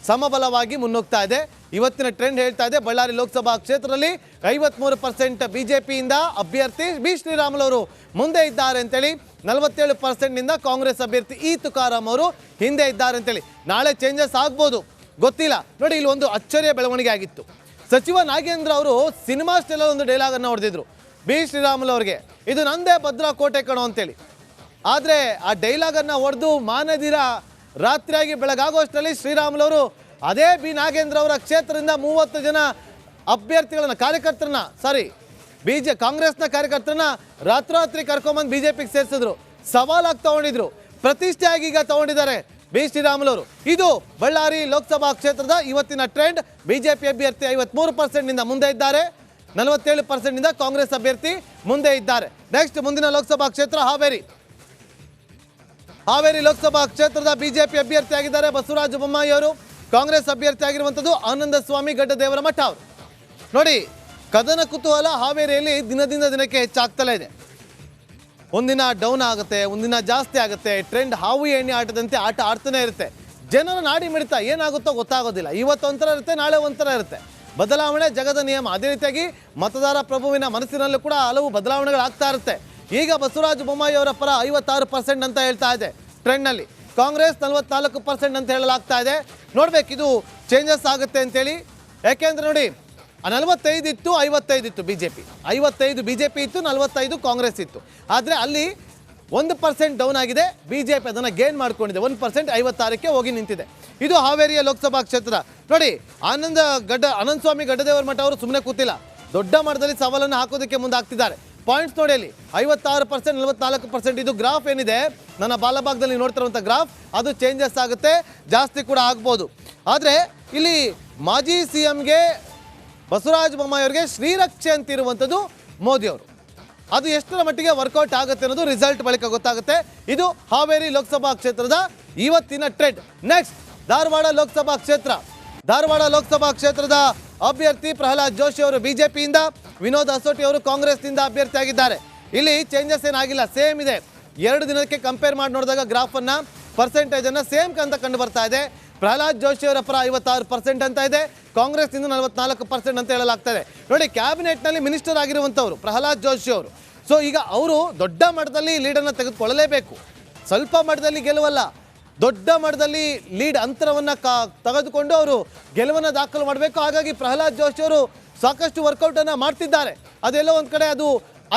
ಸಮಬಲವಾಗಿ ಮುನ್ನುಗ್ತಾ ಇದೆ. ಇವತ್ತಿನ ಟ್ರೆಂಡ್ ಹೇಳ್ತಾ ಇದೆ ಬಳ್ಳಾರಿ ಲೋಕಸಭಾ ಕ್ಷೇತ್ರದಲ್ಲಿ 53% ಬಿಜೆಪಿಯಿಂದ ಅಭ್ಯರ್ಥಿ ಬಿ ಶ್ರೀರಾಮುಲು ಅವರು ಮುಂದೆ ಇದ್ದಾರೆ ಅಂತೇಳಿ, 47%ನಿಂದ ಕಾಂಗ್ರೆಸ್ ಅಭ್ಯರ್ಥಿ ತುಕಾರಾಮ್ ಅವರು ಹಿಂದೆ ಇದ್ದಾರೆ ಅಂತೇಳಿ. ನಾಳೆ ಚೇಂಜಸ್ ಆಗ್ಬೋದು, ಗೊತ್ತಿಲ್ಲ. ನೋಡಿ, ಇಲ್ಲಿ ಒಂದು ಅಚ್ಚರಿಯ ಬೆಳವಣಿಗೆ ಆಗಿತ್ತು. ಸಚಿವ ನಾಗೇಂದ್ರ ಅವರು ಸಿನಿಮಾ ಸ್ಟೈಲಲ್ಲಿ ಒಂದು ಡೈಲಾಗನ್ನು ಹೊಡೆದಿದ್ರು ಬಿ ಶ್ರೀರಾಮುಲು ಅವರಿಗೆ, ಇದು ನಂದೇ ಭದ್ರಕೋಟೆ ಕಣೋ ಅಂತೇಳಿ. ಆದರೆ ಆ ಡೈಲಾಗನ್ನು ಹೊಡೆದು ಮಾನದಿರ ರಾತ್ರಿಯಾಗಿ ಬೆಳಗಾಗುವಷ್ಟರಲ್ಲಿ ಶ್ರೀರಾಮುಲು ಅವರು ಅದೇ ಬಿ ನಾಗೇಂದ್ರ ಅವರ ಕ್ಷೇತ್ರದಿಂದ 30 ಜನ ಅಭ್ಯರ್ಥಿಗಳನ್ನ ಕಾಂಗ್ರೆಸ್ನ ಕಾರ್ಯಕರ್ತರನ್ನ ರಾತ್ರೋರಾತ್ರಿ ಕರ್ಕೊಂಬಂದು ಬಿಜೆಪಿಗೆ ಸೇರಿಸಿದ್ರು. ಸವಾಲಾಗಿ ತಗೊಂಡಿದ್ರು, ಪ್ರತಿಷ್ಠೆಯಾಗಿ ಈಗ ತಗೊಂಡಿದ್ದಾರೆ ಬಿ ಶ್ರೀರಾಮುಲು ಅವರು. ಇದು ಬಳ್ಳಾರಿ ಲೋಕಸಭಾ ಕ್ಷೇತ್ರದ ಇವತ್ತಿನ ಟ್ರೆಂಡ್. ಬಿಜೆಪಿ ಅಭ್ಯರ್ಥಿ 53%ನಿಂದ ಮುಂದೆ ಇದ್ದಾರೆ, 47%ನಿಂದ ಕಾಂಗ್ರೆಸ್ ಅಭ್ಯರ್ಥಿ ಮುಂದೆ ಇದ್ದಾರೆ. ನೆಕ್ಸ್ಟ್ ಮುಂದಿನ ಲೋಕಸಭಾ ಕ್ಷೇತ್ರ ಹಾವೇರಿ ಲೋಕಸಭಾ ಕ್ಷೇತ್ರದ ಬಿಜೆಪಿ ಅಭ್ಯರ್ಥಿ ಆಗಿದ್ದಾರೆ ಬಸವರಾಜ ಬೊಮ್ಮಾಯಿ ಅವರು. ಕಾಂಗ್ರೆಸ್ ಅಭ್ಯರ್ಥಿ ಆಗಿರುವಂಥದ್ದು ಆನಂದ ಸ್ವಾಮಿ ಗಡ್ಡದೇವರ ಮಠ ಅವರು. ನೋಡಿ, ಕದನ ಕುತೂಹಲ ಹಾವೇರಿಯಲ್ಲಿ ದಿನದಿಂದ ದಿನಕ್ಕೆ ಹೆಚ್ಚಾಗ್ತಲೇ ಇದೆ. ಒಂದಿನ ಡೌನ್ ಆಗುತ್ತೆ, ಒಂದಿನ ಜಾಸ್ತಿ ಆಗುತ್ತೆ. ಟ್ರೆಂಡ್ ಹಾವು ಎಣ್ಣೆ ಆಟದಂತೆ ಆಟ ಆಡ್ತಾನೆ ಇರುತ್ತೆ. ಜನರ ನಾಡಿ ಮಿಡಿತ ಏನಾಗುತ್ತೋ ಗೊತ್ತಾಗೋದಿಲ್ಲ. ಇವತ್ತು ಒಂಥರ ಇರುತ್ತೆ, ನಾಳೆ ಒಂಥರ ಇರುತ್ತೆ. ಬದಲಾವಣೆ ಜಗದ ನಿಯಮ. ಅದೇ ರೀತಿಯಾಗಿ ಮತದಾರ ಪ್ರಭುವಿನ ಮನಸ್ಸಿನಲ್ಲೂ ಕೂಡ ಹಲವು ಬದಲಾವಣೆಗಳಾಗ್ತಾ ಇರುತ್ತೆ. ಈಗ ಬಸವರಾಜ ಬೊಮ್ಮಾಯಿ ಅವರ ಪರ 56% ಅಂತ ಹೇಳ್ತಾ ಇದೆ ಟ್ರೆಂಡ್ನಲ್ಲಿ. ಕಾಂಗ್ರೆಸ್ 44% ಅಂತ ಹೇಳಲಾಗ್ತಾ ಇದೆ. ನೋಡ್ಬೇಕು, ಇದು ಚೇಂಜಸ್ ಆಗುತ್ತೆ ಅಂತೇಳಿ. ಯಾಕೆಂದ್ರೆ ನೋಡಿ 45 ಇತ್ತು, 55 ಇತ್ತು BJP, 55 BJP ಇತ್ತು, 45 ಕಾಂಗ್ರೆಸ್ ಇತ್ತು. ಆದರೆ ಅಲ್ಲಿ 1% ಡೌನ್ ಆಗಿದೆ, BJP ಅದನ್ನು ಗೇನ್ ಮಾಡ್ಕೊಂಡಿದೆ, 1% 56ಕ್ಕೆ ಹೋಗಿ ನಿಂತಿದೆ. ಇದು ಹಾವೇರಿಯ ಲೋಕಸಭಾ ಕ್ಷೇತ್ರ. ನೋಡಿ ಅನಂತ ಸ್ವಾಮಿ ಗಡ್ಡದೇವರ ಮಠ ಅವರು ಸುಮ್ಮನೆ ಕೂತಿಲ್ಲ, ದೊಡ್ಡ ಮಟ್ಟದಲ್ಲಿ ಸವಾಲನ್ನು ಹಾಕೋದಕ್ಕೆ ಮುಂದಾಗ್ತಿದ್ದಾರೆ. ಪಾಯಿಂಟ್ಸ್ ನೋಡಿ ಅಲ್ಲಿ 56%, 44%. ಇದು ಗ್ರಾಫ್ ಏನಿದೆ ನನ್ನ ಬಾಲಭಾಗದಲ್ಲಿ ನೋಡ್ತಿರುವಂಥ ಗ್ರಾಫ್, ಅದು ಚೇಂಜಸ್ ಆಗುತ್ತೆ, ಜಾಸ್ತಿ ಕೂಡ ಆಗ್ಬೋದು. ಆದರೆ ಇಲ್ಲಿ ಮಾಜಿ CMಗೆ ಬಸವರಾಜ ಬೊಮ್ಮಾಯಿ ಅವರಿಗೆ ಶ್ರೀರಕ್ಷೆ ಅಂತಿರುವಂಥದ್ದು ಮೋದಿಯವರು. ಅದು ಎಷ್ಟರ ಮಟ್ಟಿಗೆ ವರ್ಕೌಟ್ ಆಗುತ್ತೆ ಅನ್ನೋದು ರಿಸಲ್ಟ್ ಬಳಿಕ ಗೊತ್ತಾಗುತ್ತೆ. ಇದು ಹಾವೇರಿ ಲೋಕಸಭಾ ಕ್ಷೇತ್ರದ ಇವತ್ತಿನ ಟ್ರೆಂಡ್. ನೆಕ್ಸ್ಟ್ ಧಾರವಾಡ ಲೋಕಸಭಾ ಕ್ಷೇತ್ರ. ಧಾರವಾಡ ಲೋಕಸಭಾ ಕ್ಷೇತ್ರದ ಅಭ್ಯರ್ಥಿ ಪ್ರಹ್ಲಾದ್ ಜೋಶಿ ಅವರು BJPಯಿಂದ, ವಿನೋದ್ ಅಸೋಟಿ ಅವರು ಕಾಂಗ್ರೆಸ್ನಿಂದ ಅಭ್ಯರ್ಥಿಯಾಗಿದ್ದಾರೆ. ಇಲ್ಲಿ ಚೇಂಜಸ್ ಏನಾಗಿಲ್ಲ, ಸೇಮ್ ಇದೆ. 2 ದಿನಕ್ಕೆ ಕಂಪೇರ್ ಮಾಡಿ ನೋಡಿದಾಗ ಗ್ರಾಫನ್ನು ಪರ್ಸೆಂಟೇಜನ್ನು ಸೇಮ್ ಅಂತ ಕಂಡು ಬರ್ತಾ ಇದೆ. ಪ್ರಹ್ಲಾದ್ ಜೋಶಿ ಅವರ ಪರ 56% ಅಂತ ಇದೆ, ಕಾಂಗ್ರೆಸ್ನಿಂದ 44% ಅಂತ ಹೇಳಲಾಗ್ತಾ ಇದೆ. ನೋಡಿ, ಕ್ಯಾಬಿನೆಟ್ನಲ್ಲಿ ಮಿನಿಸ್ಟರ್ ಆಗಿರುವಂಥವ್ರು ಪ್ರಹ್ಲಾದ್ ಜೋಶಿ ಅವರು. ಸೊ ಈಗ ಅವರು ದೊಡ್ಡ ಮಟ್ಟದಲ್ಲಿ ಲೀಡನ್ನು ತೆಗೆದುಕೊಳ್ಳಲೇಬೇಕು, ಸ್ವಲ್ಪ ಮಟ್ಟದಲ್ಲಿ ಗೆಲುವಲ್ಲ, ದೊಡ್ಡ ಮಟ್ಟದಲ್ಲಿ ಲೀಡ್ ಅಂತರವನ್ನು ತೆಗೆದುಕೊಂಡು ಅವರು ಗೆಲುವನ್ನು ದಾಖಲು ಮಾಡಬೇಕು. ಹಾಗಾಗಿ ಪ್ರಹ್ಲಾದ್ ಜೋಶಿ ಅವರು ಸಾಕಷ್ಟು ವರ್ಕೌಟನ್ನು ಮಾಡ್ತಿದ್ದಾರೆ. ಅದೆಲ್ಲ ಒಂದು ಕಡೆ ಅದು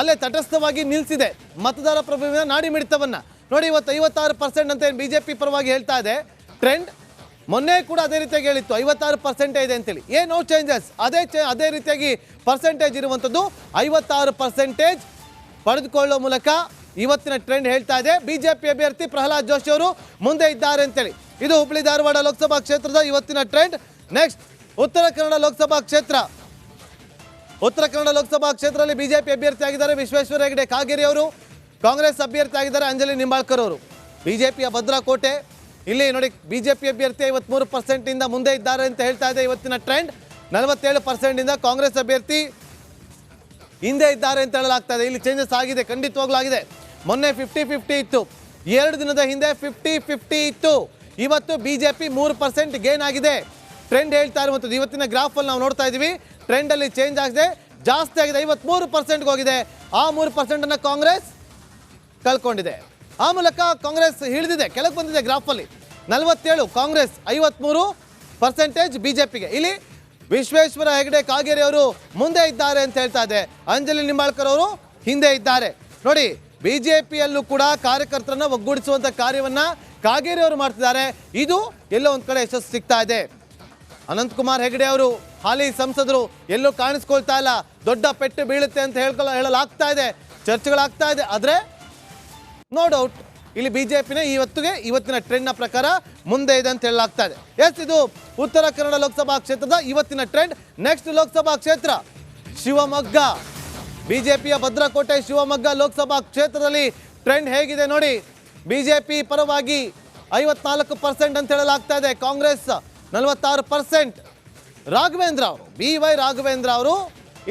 ಅಲ್ಲೇ ತಟಸ್ಥವಾಗಿ ನಿಲ್ಲಿಸಿದೆ ಮತದಾರ ಪ್ರಭುವಿನ ನಾಡಿ ಮಿಡಿತವನ್ನು. ನೋಡಿ, ಇವತ್ತು 56% ಅಂತ ಏನು BJP ಪರವಾಗಿ ಹೇಳ್ತಾ ಇದೆ ಟ್ರೆಂಡ್. ಮೊನ್ನೆ ಕೂಡ ಅದೇ ರೀತಿಯಾಗಿ ಹೇಳಿತ್ತು 56% ಇದೆ ಅಂತೇಳಿ. ನೋ ಚೇಂಜಸ್, ಅದೇ ರೀತಿಯಾಗಿ ಪರ್ಸೆಂಟೇಜ್ ಇರುವಂಥದ್ದು 56% ಪಡೆದುಕೊಳ್ಳುವ ಮೂಲಕ ಇವತ್ತಿನ ಟ್ರೆಂಡ್ ಹೇಳ್ತಾ ಇದೆ. BJP ಅಭ್ಯರ್ಥಿ ಪ್ರಹ್ಲಾದ್ ಜೋಶಿ ಅವರು ಮುಂದೆ ಇದ್ದಾರೆ ಅಂತೇಳಿ. ಇದು ಹುಬ್ಬಳ್ಳಿ ಧಾರವಾಡ ಲೋಕಸಭಾ ಕ್ಷೇತ್ರದ ಇವತ್ತಿನ ಟ್ರೆಂಡ್. ನೆಕ್ಸ್ಟ್ ಉತ್ತರ ಕನ್ನಡ ಲೋಕಸಭಾ ಕ್ಷೇತ್ರ. ಉತ್ತರ ಕನ್ನಡ ಲೋಕಸಭಾ ಕ್ಷೇತ್ರದಲ್ಲಿ BJP ಅಭ್ಯರ್ಥಿ ಆಗಿದ್ದಾರೆ ವಿಶ್ವೇಶ್ವರ ಹೆಗಡೆ ಕಾಗೇರಿ ಅವರು, ಕಾಂಗ್ರೆಸ್ ಅಭ್ಯರ್ಥಿ ಆಗಿದ್ದಾರೆ ಅಂಜಲಿ ನಿಂಬಾಳ್ಕರ್ ಅವರು. BJPಯ ಭದ್ರಕೋಟೆ. ಇಲ್ಲಿ ನೋಡಿ, BJP ಅಭ್ಯರ್ಥಿ 53% ಇಂದ ಮುಂದೆ ಇದ್ದಾರೆ ಅಂತ ಹೇಳ್ತಾ ಇದೆ ಇವತ್ತಿನ ಟ್ರೆಂಡ್. 47% ಇಂದ ಕಾಂಗ್ರೆಸ್ ಅಭ್ಯರ್ಥಿ ಹಿಂದೆ ಇದ್ದಾರೆ ಅಂತ ಹೇಳಲಾಗ್ತಾ ಇದೆ. ಇಲ್ಲಿ ಚೇಂಜಸ್ ಆಗಿದೆ, ಖಂಡಿತವಾಗ್ಲೂ ಆಗಿದೆ. ಮೊನ್ನೆ 50-50 ಇತ್ತು, 2 ದಿನದ ಹಿಂದೆ 50-50 ಇತ್ತು. ಇವತ್ತು BJP 3% ಗೇನ್ ಆಗಿದೆ. ಟ್ರೆಂಡ್ ಹೇಳ್ತಾ ಇರುವಂಥದ್ದು ಇವತ್ತಿನ ಗ್ರಾಫಲ್ಲಿ ನಾವು ನೋಡ್ತಾ ಇದ್ದೀವಿ. ಟ್ರೆಂಡಲ್ಲಿ ಚೇಂಜ್ ಆಗಿದೆ, ಜಾಸ್ತಿ ಆಗಿದೆ, 53%ಗೆ ಹೋಗಿದೆ. ಆ 3%ಅನ್ನು ಕಾಂಗ್ರೆಸ್ ಕಳ್ಕೊಂಡಿದೆ. ಆ ಮೂಲಕ ಕಾಂಗ್ರೆಸ್ ಹಿಡಿದಿದೆ, ಕೆಳಗೆ ಬಂದಿದೆ ಗ್ರಾಫಲ್ಲಿ. 47 ಕಾಂಗ್ರೆಸ್, 53% BJPಗೆ. ಇಲ್ಲಿ ವಿಶ್ವೇಶ್ವರ ಹೆಗಡೆ ಕಾಗೇರಿ ಅವರು ಮುಂದೆ ಇದ್ದಾರೆ ಅಂತ ಹೇಳ್ತಾ ಇದೆ, ಅಂಜಲಿ ನಿಂಬಾಳ್ಕರ್ ಅವರು ಹಿಂದೆ ಇದ್ದಾರೆ. ನೋಡಿ, BJPಯಲ್ಲೂ ಕೂಡ ಕಾರ್ಯಕರ್ತರನ್ನ ಒಗ್ಗೂಡಿಸುವಂಥ ಕಾರ್ಯವನ್ನು ಕಾಗೇರಿ ಅವರು ಮಾಡ್ತಿದ್ದಾರೆ. ಇದು ಎಲ್ಲೋ ಒಂದು ಕಡೆ ಯಶಸ್ಸು ಸಿಗ್ತಾ ಇದೆ. ಅನಂತಕುಮಾರ್ ಹೆಗಡೆ ಅವರು ಹಾಲಿ ಸಂಸದರು ಎಲ್ಲೂ ಕಾಣಿಸ್ಕೊಳ್ತಾ ಇಲ್ಲ, ದೊಡ್ಡ ಪೆಟ್ಟು ಬೀಳುತ್ತೆ ಅಂತ ಹೇಳಲಾಗ್ತಾ ಇದೆ, ಚರ್ಚೆಗಳಾಗ್ತಾ ಇದೆ. ಆದರೆ ನೋ ಡೌಟ್ ಇಲ್ಲಿ BJPನೇ ಇವತ್ತಿನ ಟ್ರೆಂಡ್ನ ಪ್ರಕಾರ ಮುಂದೆ ಇದೆ ಅಂತ ಹೇಳಲಾಗ್ತಾ ಇದೆ. ಇದು ಉತ್ತರ ಕನ್ನಡ ಲೋಕಸಭಾ ಕ್ಷೇತ್ರದ ಇವತ್ತಿನ ಟ್ರೆಂಡ್. ನೆಕ್ಸ್ಟ್ ಲೋಕಸಭಾ ಕ್ಷೇತ್ರ ಶಿವಮೊಗ್ಗ. BJPಯ ಭದ್ರಕೋಟೆ ಶಿವಮೊಗ್ಗ ಲೋಕಸಭಾ ಕ್ಷೇತ್ರದಲ್ಲಿ ಟ್ರೆಂಡ್ ಹೇಗಿದೆ ನೋಡಿ. BJP ಪರವಾಗಿ 54% ಅಂತ ಹೇಳಲಾಗ್ತಾ ಇದೆ, ಕಾಂಗ್ರೆಸ್ 46%. ರಾಘವೇಂದ್ರ ಅವರು, BY ರಾಘವೇಂದ್ರ ಅವರು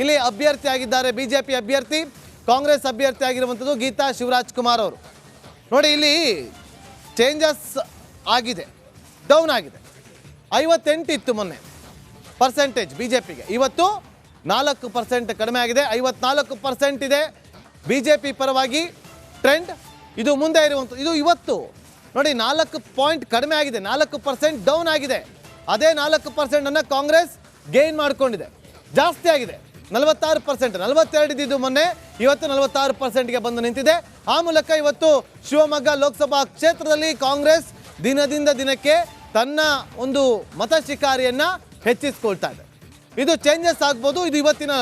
ಇಲ್ಲಿ ಅಭ್ಯರ್ಥಿ ಆಗಿದ್ದಾರೆ. BJP ಅಭ್ಯರ್ಥಿ, ಕಾಂಗ್ರೆಸ್ ಅಭ್ಯರ್ಥಿ ಆಗಿರುವಂಥದ್ದು ಗೀತಾ ಶಿವರಾಜ್ ಕುಮಾರ್ ಅವರು. ನೋಡಿ, ಇಲ್ಲಿ ಚೇಂಜಸ್ ಆಗಿದೆ, ಡೌನ್ ಆಗಿದೆ. 58 ಇತ್ತು ಮೊನ್ನೆ ಪರ್ಸೆಂಟೇಜ್ BJPಗೆ, ಇವತ್ತು 4% ಕಡಿಮೆ ಆಗಿದೆ. 54% ಇದೆ BJP ಪರವಾಗಿ ಟ್ರೆಂಡ್. ಇದು ಮುಂದೆ ಇರುವಂಥದ್ದು. ಇದು ಇವತ್ತು ನೋಡಿ 4 ಪಾಯಿಂಟ್ ಕಡಿಮೆ ಆಗಿದೆ, 4% ಡೌನ್ ಆಗಿದೆ. ಅದೇ 4% ಕಾಂಗ್ರೆಸ್ ಗೇನ್ ಮಾಡಿಕೊಂಡಿದೆ, ಜಾಸ್ತಿ ಆಗಿದೆ. 46%, 42 ಇದ್ದಿದ್ದು ಮೊನ್ನೆ, ಇವತ್ತು 46%ಗೆ ಬಂದು ನಿಂತಿದೆ. ಆ ಮೂಲಕ ಇವತ್ತು ಶಿವಮೊಗ್ಗ ಲೋಕಸಭಾ ಕ್ಷೇತ್ರದಲ್ಲಿ ಕಾಂಗ್ರೆಸ್ ದಿನದಿಂದ ದಿನಕ್ಕೆ ತನ್ನ ಒಂದು ಮತ ಶಿಕಾರಿಯನ್ನು ಹೆಚ್ಚಿಸಿಕೊಳ್ತಾ ಇದೆ. ಇದು ಚೇಂಜಸ್ ಆಗ್ಬೋದು, ಇದು ಇವತ್ತಿನ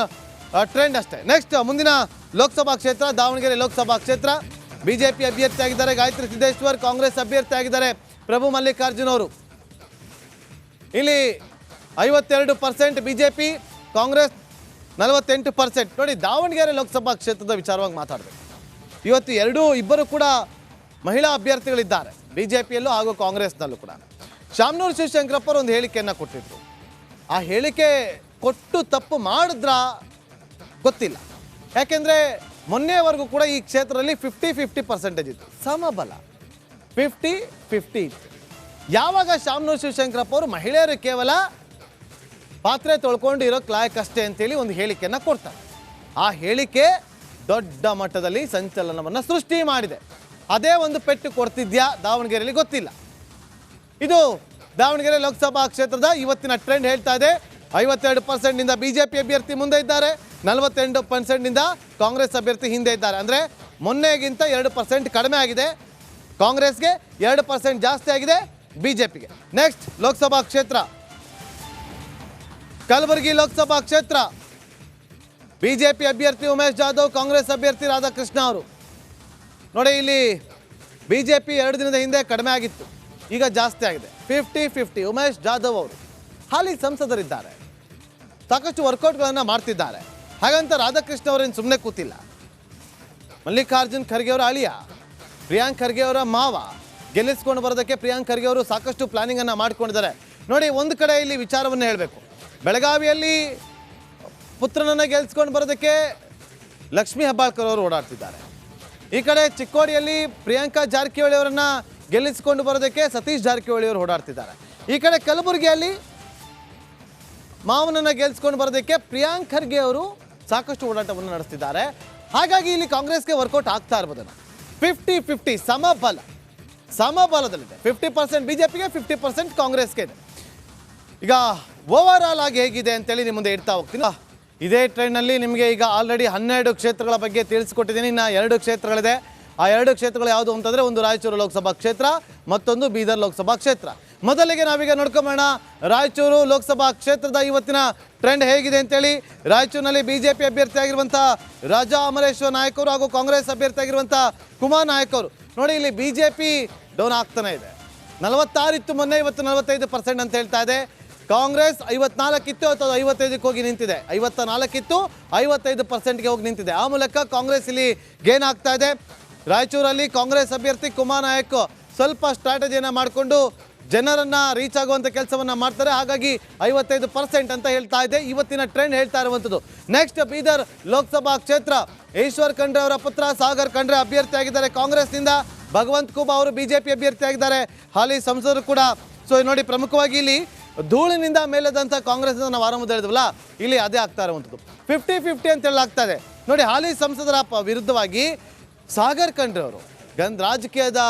ಟ್ರೆಂಡ್ ಅಷ್ಟೇ. ನೆಕ್ಸ್ಟ್ ಮುಂದಿನ ಲೋಕಸಭಾ ಕ್ಷೇತ್ರ ದಾವಣಗೆರೆ ಲೋಕಸಭಾ ಕ್ಷೇತ್ರ. BJP ಅಭ್ಯರ್ಥಿ ಆಗಿದ್ದಾರೆ ಗಾಯತ್ರಿ ಸಿದ್ದೇಶ್ವರ್, ಕಾಂಗ್ರೆಸ್ ಅಭ್ಯರ್ಥಿ ಆಗಿದ್ದಾರೆ ಪ್ರಭು ಮಲ್ಲಿಕಾರ್ಜುನ್ ಅವರು. ಇಲ್ಲಿ 52% BJP, ಕಾಂಗ್ರೆಸ್ 48%. ನೋಡಿ, ದಾವಣಗೆರೆ ಲೋಕಸಭಾ ಕ್ಷೇತ್ರದ ವಿಚಾರವಾಗಿ ಮಾತಾಡಬೇಕು. ಇವತ್ತು ಇಬ್ಬರು ಕೂಡ ಮಹಿಳಾ ಅಭ್ಯರ್ಥಿಗಳಿದ್ದಾರೆ BJPಯಲ್ಲೂ ಹಾಗೂ ಕಾಂಗ್ರೆಸ್ನಲ್ಲೂ ಕೂಡ. ಶಾಮನೂರು ಶಿವಶಂಕರಪ್ಪ ಒಂದು ಹೇಳಿಕೆಯನ್ನು ಕೊಟ್ಟಿದ್ರು. ಆ ಹೇಳಿಕೆ ಕೊಟ್ಟು ತಪ್ಪು ಮಾಡಿದ್ರಾ ಗೊತ್ತಿಲ್ಲ. ಯಾಕೆಂದರೆ ಮೊನ್ನೆವರೆಗೂ ಕೂಡ ಈ ಕ್ಷೇತ್ರದಲ್ಲಿ 50-50% ಇತ್ತು, ಸಮಬಲ 50-50 ಇತ್ತು. ಯಾವಾಗ ಶಾಮನೂರು ಶಿವಶಂಕರಪ್ಪ ಅವರು ಮಹಿಳೆಯರು ಕೇವಲ ಪಾತ್ರೆ ತೊಳ್ಕೊಂಡು ಇರೋ ಲಾಯಕಷ್ಟೇ ಅಂತೇಳಿ ಒಂದು ಹೇಳಿಕೆಯನ್ನು ಕೊಡ್ತಾರೆ. ಆ ಹೇಳಿಕೆ ದೊಡ್ಡ ಮಟ್ಟದಲ್ಲಿ ಸಂಚಲನವನ್ನು ಸೃಷ್ಟಿ ಮಾಡಿದೆ. ಅದೇ ಒಂದು ಪೆಟ್ಟು ಕೊಡ್ತಿದ್ಯಾ ದಾವಣಗೆರೆಯಲ್ಲಿ ಗೊತ್ತಿಲ್ಲ. ಇದು ದಾವಣಗೆರೆ ಲೋಕಸಭಾ ಕ್ಷೇತ್ರದ ಇವತ್ತಿನ ಟ್ರೆಂಡ್ ಹೇಳ್ತಾ ಇದೆ 52%ನಿಂದ ಬಿಜೆಪಿ ಅಭ್ಯರ್ಥಿ ಮುಂದೆ ಇದ್ದಾರೆ, 48%ನಿಂದ ಕಾಂಗ್ರೆಸ್ ಅಭ್ಯರ್ಥಿ ಹಿಂದೆ ಇದ್ದಾರೆ. ಅಂದರೆ ಮೊನ್ನೆಗಿಂತ 2% ಕಡಿಮೆ ಆಗಿದೆ ಕಾಂಗ್ರೆಸ್ಗೆ, 2% ಜಾಸ್ತಿ ಆಗಿದೆ ಬಿಜೆಪಿಗೆ. ನೆಕ್ಸ್ಟ್ ಲೋಕಸಭಾ ಕ್ಷೇತ್ರ ಕಲಬುರಗಿ ಲೋಕಸಭಾ ಕ್ಷೇತ್ರ. ಬಿಜೆಪಿ ಅಭ್ಯರ್ಥಿ ಉಮೇಶ್ ಜಾಧವ್, ಕಾಂಗ್ರೆಸ್ ಅಭ್ಯರ್ಥಿ ರಾಧಾಕೃಷ್ಣ ಅವರು. ನೋಡಿ ಇಲ್ಲಿ ಬಿಜೆಪಿ 2 ದಿನದ ಹಿಂದೆ ಕಡಿಮೆ ಆಗಿತ್ತು, ಈಗ ಜಾಸ್ತಿ ಆಗಿದೆ. 50-50. ಉಮೇಶ್ ಜಾಧವ್ ಅವರು ಹಾಲಿ ಸಂಸದರಿದ್ದಾರೆ, ಸಾಕಷ್ಟು ವರ್ಕೌಟ್ಗಳನ್ನು ಮಾಡ್ತಿದ್ದಾರೆ. ಹಾಗಂತ ರಾಧಾಕೃಷ್ಣ ಅವರೇನು ಸುಮ್ಮನೆ ಕೂತಿಲ್ಲ. ಮಲ್ಲಿಕಾರ್ಜುನ್ ಖರ್ಗೆ ಅವರ ಅಳಿಯ, ಪ್ರಿಯಾಂಕ್ ಖರ್ಗೆ ಅವರ ಮಾವ, ಗೆಲ್ಲಿಸ್ಕೊಂಡು ಬರೋದಕ್ಕೆ ಪ್ರಿಯಾಂಕ್ ಖರ್ಗೆ ಅವರು ಸಾಕಷ್ಟು ಪ್ಲಾನಿಂಗನ್ನು ಮಾಡ್ಕೊಂಡಿದ್ದಾರೆ. ನೋಡಿ ಒಂದು ಕಡೆ ಇಲ್ಲಿ ವಿಚಾರವನ್ನು ಹೇಳಬೇಕು, ಬೆಳಗಾವಿಯಲ್ಲಿ ಪುತ್ರನನ್ನು ಗೆಲ್ಲಿಸ್ಕೊಂಡು ಬರೋದಕ್ಕೆ ಲಕ್ಷ್ಮೀ ಹೆಬ್ಬಾಳ್ಕರ್ ಅವರು ಓಡಾಡ್ತಿದ್ದಾರೆ. ಈ ಕಡೆ ಚಿಕ್ಕೋಡಿಯಲ್ಲಿ ಪ್ರಿಯಾಂಕಾ ಜಾರಕಿಹೊಳಿ ಅವರನ್ನು ಗೆಲ್ಲಿಸಿಕೊಂಡು ಬರೋದಕ್ಕೆ ಸತೀಶ್ ಜಾರಕಿಹೊಳಿ ಅವರು ಓಡಾಡ್ತಿದ್ದಾರೆ. ಈ ಕಡೆ ಕಲಬುರಗಿಯಲ್ಲಿ ಮಾವನನ್ನು ಗೆಲ್ಲಿಸ್ಕೊಂಡು ಬರೋದಕ್ಕೆ ಪ್ರಿಯಾಂಕ್ ಖರ್ಗೆ ಅವರು ಸಾಕಷ್ಟು ಓಡಾಟವನ್ನು ನಡೆಸ್ತಿದ್ದಾರೆ. ಹಾಗಾಗಿ ಇಲ್ಲಿ ಕಾಂಗ್ರೆಸ್ಗೆ ವರ್ಕೌಟ್ ಆಗ್ತಾ ಇರ್ಬೋದು. 50-50 ಸಮಬಲದಲ್ಲಿದೆ. 50% ಬಿಜೆಪಿಗೆ, 50% ಕಾಂಗ್ರೆಸ್ಗೆ ಇದೆ. ಈಗ ಓವರ್ ಆಲ್ ಆಗಿ ಹೇಗಿದೆ ಅಂತೇಳಿ ನಿಮ್ಮ ಮುಂದೆ ಇಡ್ತಾ ಹೋಗ್ತೀನಿ. ಇದೇ ಟ್ರೈನಲ್ಲಿ ನಿಮಗೆ ಈಗ ಆಲ್ರೆಡಿ 12 ಕ್ಷೇತ್ರಗಳ ಬಗ್ಗೆ ತಿಳಿಸ್ಕೊಟ್ಟಿದ್ದೀನಿ. ಇನ್ನು 2 ಕ್ಷೇತ್ರಗಳಿದೆ. ಆ 2 ಕ್ಷೇತ್ರಗಳು ಯಾವುದು ಅಂತಂದರೆ, ಒಂದು ರಾಯಚೂರು ಲೋಕಸಭಾ ಕ್ಷೇತ್ರ, ಮತ್ತೊಂದು ಬೀದರ್ ಲೋಕಸಭಾ ಕ್ಷೇತ್ರ. ಮೊದಲಿಗೆ ನಾವೀಗ ನೋಡ್ಕೊಂಬೋಣ ರಾಯಚೂರು ಲೋಕಸಭಾ ಕ್ಷೇತ್ರದ ಇವತ್ತಿನ ಟ್ರೆಂಡ್ ಹೇಗಿದೆ ಅಂತೇಳಿ. ರಾಯಚೂರಿನಲ್ಲಿ ಬಿಜೆಪಿ ಅಭ್ಯರ್ಥಿ ಆಗಿರುವಂಥ ರಾಜಾ ಅಮರೇಶ್ವರ್ ನಾಯಕ್ ಅವರು ಹಾಗೂ ಕಾಂಗ್ರೆಸ್ ಅಭ್ಯರ್ಥಿ ಆಗಿರುವಂಥ ಕುಮಾರ್ ನಾಯಕ್ ಅವರು. ನೋಡಿ ಇಲ್ಲಿ ಬಿಜೆಪಿ ಡೌನ್ ಆಗ್ತಾನೆ ಇದೆ. 46 ಇತ್ತು ಮೊನ್ನೆ, ಇವತ್ತು 45% ಅಂತ ಹೇಳ್ತಾ ಇದೆ. ಕಾಂಗ್ರೆಸ್ 54 ಇತ್ತು, ಅಥವಾ 55ಕ್ಕೆ ಹೋಗಿ ನಿಂತಿದೆ. 54 ಇತ್ತು, 55%ಗೆ ಹೋಗಿ ನಿಂತಿದೆ. ಆ ಮೂಲಕ ಕಾಂಗ್ರೆಸ್ ಇಲ್ಲಿ ಗೇನ್ ಆಗ್ತಾ ಇದೆ. ರಾಯಚೂರಲ್ಲಿ ಕಾಂಗ್ರೆಸ್ ಅಭ್ಯರ್ಥಿ ಕುಮಾರ್ ನಾಯಕ್ ಸ್ವಲ್ಪ ಸ್ಟ್ರಾಟಜಿಯನ್ನು ಮಾಡಿಕೊಂಡು ಜನರನ್ನು ರೀಚ್ ಆಗುವಂಥ ಕೆಲಸವನ್ನು ಮಾಡ್ತಾರೆ. ಹಾಗಾಗಿ 55% ಅಂತ ಹೇಳ್ತಾ ಇದೆ. ಇವತ್ತಿನ ಟ್ರೆಂಡ್ ಹೇಳ್ತಾ ಇರುವಂಥದ್ದು. ನೆಕ್ಸ್ಟ್ ಬೀದರ್ ಲೋಕಸಭಾ ಕ್ಷೇತ್ರ. ಈಶ್ವರ್ ಖಂಡ್ರೆ ಅವರ ಪುತ್ರ ಸಾಗರ್ ಖಂಡ್ರೆ ಅಭ್ಯರ್ಥಿ ಆಗಿದ್ದಾರೆ ಕಾಂಗ್ರೆಸ್ನಿಂದ. ಭಗವಂತ್ ಖೂಬಾ ಅವರು ಬಿಜೆಪಿ ಅಭ್ಯರ್ಥಿ ಆಗಿದ್ದಾರೆ, ಹಾಲಿ ಸಂಸದರು ಕೂಡ. ಸೊ ನೋಡಿ, ಪ್ರಮುಖವಾಗಿ ಇಲ್ಲಿ ಧೂಳಿನಿಂದ ಮೇಲೆದಂಥ ಕಾಂಗ್ರೆಸ್ ನಾವು ಆರಂಭದಲ್ಲಿ ಹೇಳಿದ್ವಲ್ಲ, ಇಲ್ಲಿ ಅದೇ ಆಗ್ತಾ ಇರುವಂಥದ್ದು. 50-50 ಅಂತ ಹೇಳಲಾಗ್ತಾ ಇದೆ. ನೋಡಿ, ಹಾಲಿ ಸಂಸದರ ವಿರುದ್ಧವಾಗಿ ಸಾಗರ್ ಖಂಡ್ರೆ ಅವರು ರಾಜಕೀಯದ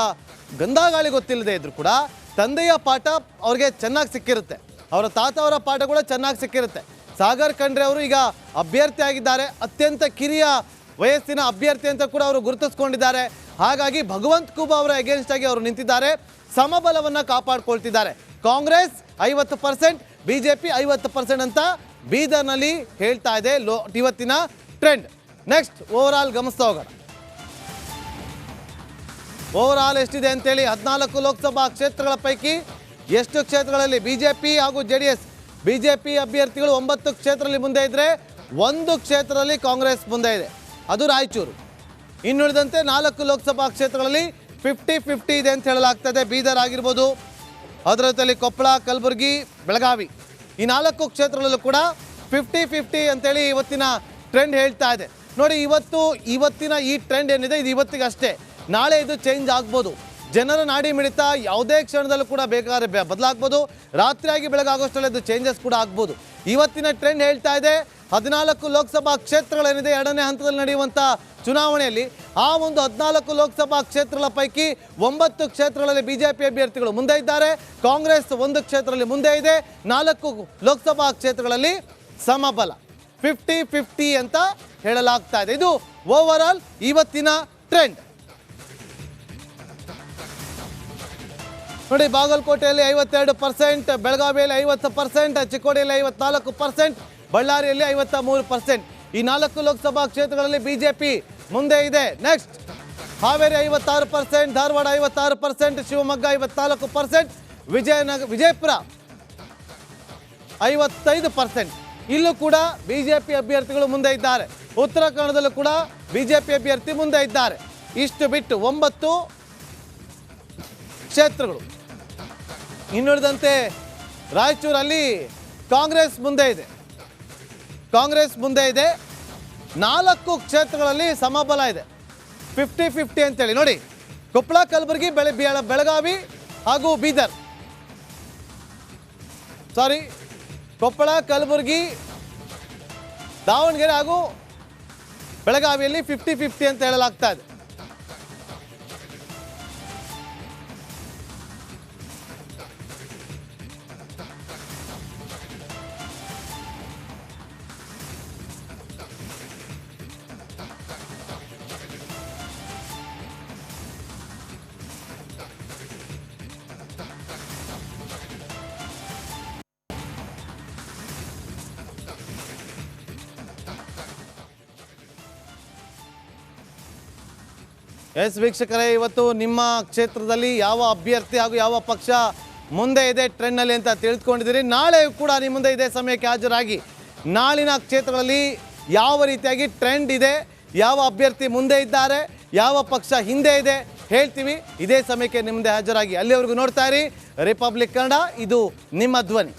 ಗಂಧಾಗಾಳಿ ಗೊತ್ತಿಲ್ಲದೆ ಇದ್ರು ಕೂಡ ತಂದೆಯ ಪಾಠ ಅವ್ರಿಗೆ ಚೆನ್ನಾಗಿ ಸಿಕ್ಕಿರುತ್ತೆ, ಅವರ ತಾತ ಅವರ ಪಾಠ ಕೂಡ ಚೆನ್ನಾಗಿ ಸಿಕ್ಕಿರುತ್ತೆ. ಸಾಗರ್ ಖಂಡ್ರೆ ಅವರು ಈಗ ಅಭ್ಯರ್ಥಿ ಆಗಿದ್ದಾರೆ, ಅತ್ಯಂತ ಕಿರಿಯ ವಯಸ್ಸಿನ ಅಭ್ಯರ್ಥಿ ಅಂತ ಕೂಡ ಅವರು ಗುರುತಿಸ್ಕೊಂಡಿದ್ದಾರೆ. ಹಾಗಾಗಿ ಭಗವಂತ್ ಖೂಬಾ ಅವರ ಅಗೇನ್ಸ್ಟ್ ಆಗಿ ಅವರು ನಿಂತಿದ್ದಾರೆ, ಸಮಬಲವನ್ನು ಕಾಪಾಡ್ಕೊಳ್ತಿದ್ದಾರೆ. ಕಾಂಗ್ರೆಸ್ 50%, ಬಿಜೆಪಿ 50% ಅಂತ ಬೀದರ್ನಲ್ಲಿ ಹೇಳ್ತಾ ಇದೆ ಇವತ್ತಿನ ಟ್ರೆಂಡ್. ನೆಕ್ಸ್ಟ್ ಓವರ್ ಆಲ್ ಗಮನಿಸ್ತಾ ಹೋಗೋಣ. ಓವರ್ ಆಲ್ ಎಷ್ಟಿದೆ ಅಂತೇಳಿ. 14 ಲೋಕಸಭಾ ಕ್ಷೇತ್ರಗಳ ಪೈಕಿ ಎಷ್ಟು ಕ್ಷೇತ್ರಗಳಲ್ಲಿ ಬಿಜೆಪಿ ಹಾಗೂ JDS ಬಿಜೆಪಿ ಅಭ್ಯರ್ಥಿಗಳು 9 ಕ್ಷೇತ್ರದಲ್ಲಿ ಮುಂದೆ ಇದ್ದರೆ 1 ಕ್ಷೇತ್ರದಲ್ಲಿ ಕಾಂಗ್ರೆಸ್ ಮುಂದೆ ಇದೆ, ಅದು ರಾಯಚೂರು. ಇನ್ನುಳಿದಂತೆ 4 ಲೋಕಸಭಾ ಕ್ಷೇತ್ರಗಳಲ್ಲಿ 50-50 ಇದೆ ಅಂತ ಹೇಳಲಾಗ್ತದೆ. ಬೀದರ್ ಆಗಿರ್ಬೋದು, ಅದರ ಜೊತೆಯಲ್ಲಿ ಕೊಪ್ಪಳ, ಕಲಬುರಗಿ, ಬೆಳಗಾವಿ, ಈ 4 ಕ್ಷೇತ್ರಗಳಲ್ಲೂ ಕೂಡ 50-50 ಅಂತೇಳಿ ಇವತ್ತಿನ ಟ್ರೆಂಡ್ ಹೇಳ್ತಾ ಇದೆ. ನೋಡಿ, ಇವತ್ತಿನ ಈ ಟ್ರೆಂಡ್ ಏನಿದೆ ಇದು ಇವತ್ತಿಗೆ ಅಷ್ಟೇ. ನಾಳೆ ಇದು ಚೇಂಜ್ ಆಗ್ಬೋದು. ಜನರ ನಾಡಿ ಮಿಡಿತ ಯಾವುದೇ ಕ್ಷಣದಲ್ಲೂ ಕೂಡ ಬೇಕಾದ್ರೆ ಬದಲಾಗ್ಬೋದು. ರಾತ್ರಿಯಾಗಿ ಬೆಳಗಾಗೋಷ್ಟರಲ್ಲಿ ಇದು ಚೇಂಜಸ್ ಕೂಡ ಆಗ್ಬೋದು. ಇವತ್ತಿನ ಟ್ರೆಂಡ್ ಹೇಳ್ತಾ ಇದೆ 14 ಲೋಕಸಭಾ ಕ್ಷೇತ್ರಗಳೇನಿದೆ 2ನೇ ಹಂತದಲ್ಲಿ ನಡೆಯುವಂಥ ಚುನಾವಣೆಯಲ್ಲಿ, ಆ ಒಂದು 14 ಲೋಕಸಭಾ ಕ್ಷೇತ್ರಗಳ ಪೈಕಿ 9 ಕ್ಷೇತ್ರಗಳಲ್ಲಿ ಬಿಜೆಪಿ ಅಭ್ಯರ್ಥಿಗಳು ಮುಂದೆ ಇದ್ದಾರೆ, ಕಾಂಗ್ರೆಸ್ 1 ಕ್ಷೇತ್ರದಲ್ಲಿ ಮುಂದೆ ಇದೆ. 4 ಲೋಕಸಭಾ ಕ್ಷೇತ್ರಗಳಲ್ಲಿ ಸಮಬಲ 50-50 ಅಂತ ಹೇಳಲಾಗ್ತಾ ಇದೆ. ಇದು ಓವರ್ ಆಲ್ ಇವತ್ತಿನ ಟ್ರೆಂಡ್. ನೋಡಿ, ಬಾಗಲಕೋಟೆಯಲ್ಲಿ 52%, ಬೆಳಗಾವಿಯಲ್ಲಿ 50%, ಚಿಕ್ಕೋಡಿಯಲ್ಲಿ 54%, ಬಳ್ಳಾರಿಯಲ್ಲಿ 53%. ಈ 4 ಲೋಕಸಭಾ ಕ್ಷೇತ್ರಗಳಲ್ಲಿ ಬಿಜೆಪಿ ಮುಂದೆ ಇದೆ. ನೆಕ್ಸ್ಟ್ ಹಾವೇರಿ 56%, ಧಾರವಾಡ 56%, ಶಿವಮೊಗ್ಗ 54%, ವಿಜಯಪುರ 55%. ಇಲ್ಲೂ ಕೂಡ ಬಿಜೆಪಿ ಅಭ್ಯರ್ಥಿಗಳು ಮುಂದೆ ಇದ್ದಾರೆ. ಉತ್ತರ ಕನ್ನಡದಲ್ಲೂ ಕೂಡ ಬಿಜೆಪಿ ಅಭ್ಯರ್ಥಿ ಮುಂದೆ ಇದ್ದಾರೆ. ಇಷ್ಟು ಬಿಟ್ಟು 9 ಕ್ಷೇತ್ರಗಳು. ಇನ್ನುಳಿದಂತೆ ರಾಯಚೂರಲ್ಲಿ ಕಾಂಗ್ರೆಸ್ ಮುಂದೆ ಇದೆ. 4 ಕ್ಷೇತ್ರಗಳಲ್ಲಿ ಸಮಬಲ ಇದೆ, 50-50 ಅಂತೇಳಿ. ನೋಡಿ, ಕೊಪ್ಪಳ, ಕಲಬುರಗಿ, ಬೆಳಗಾವಿ ಹಾಗೂ ಬೀದರ್, ಕೊಪ್ಪಳ, ಕಲಬುರಗಿ, ದಾವಣಗೆರೆ ಹಾಗೂ ಬೆಳಗಾವಿಯಲ್ಲಿ 50-50 ಅಂತ ಹೇಳಲಾಗ್ತಾ ಇದೆ. ಎಸ್ ವೀಕ್ಷಕರೇ, ಇವತ್ತು ನಿಮ್ಮ ಕ್ಷೇತ್ರದಲ್ಲಿ ಯಾವ ಅಭ್ಯರ್ಥಿ ಹಾಗೂ ಯಾವ ಪಕ್ಷ ಮುಂದೆ ಇದೆ ಟ್ರೆಂಡ್ನಲ್ಲಿ ಅಂತ ತಿಳ್ಕೊಂಡಿದ್ದೀರಿ. ನಾಳೆ ಕೂಡ ನಿಮ್ಮ ಮುಂದೆ ಇದೇ ಸಮಯಕ್ಕೆ ಹಾಜರಾಗಿ ನಾಳಿನ ಕ್ಷೇತ್ರಗಳಲ್ಲಿ ಯಾವ ರೀತಿಯಾಗಿ ಟ್ರೆಂಡ್ ಇದೆ, ಯಾವ ಅಭ್ಯರ್ಥಿ ಮುಂದೆ ಇದ್ದಾರೆ, ಯಾವ ಪಕ್ಷ ಹಿಂದೆ ಇದೆ ಹೇಳ್ತೀವಿ. ಇದೇ ಸಮಯಕ್ಕೆ ನಿಮ್ಮ ಮುಂದೆ ಹಾಜರಾಗಿ. ಅಲ್ಲಿವರೆಗೂ ನೋಡ್ತಾ ಇರಿ ರಿಪಬ್ಲಿಕ್ ಕನ್ನಡ, ಇದು ನಿಮ್ಮ ಧ್ವನಿ.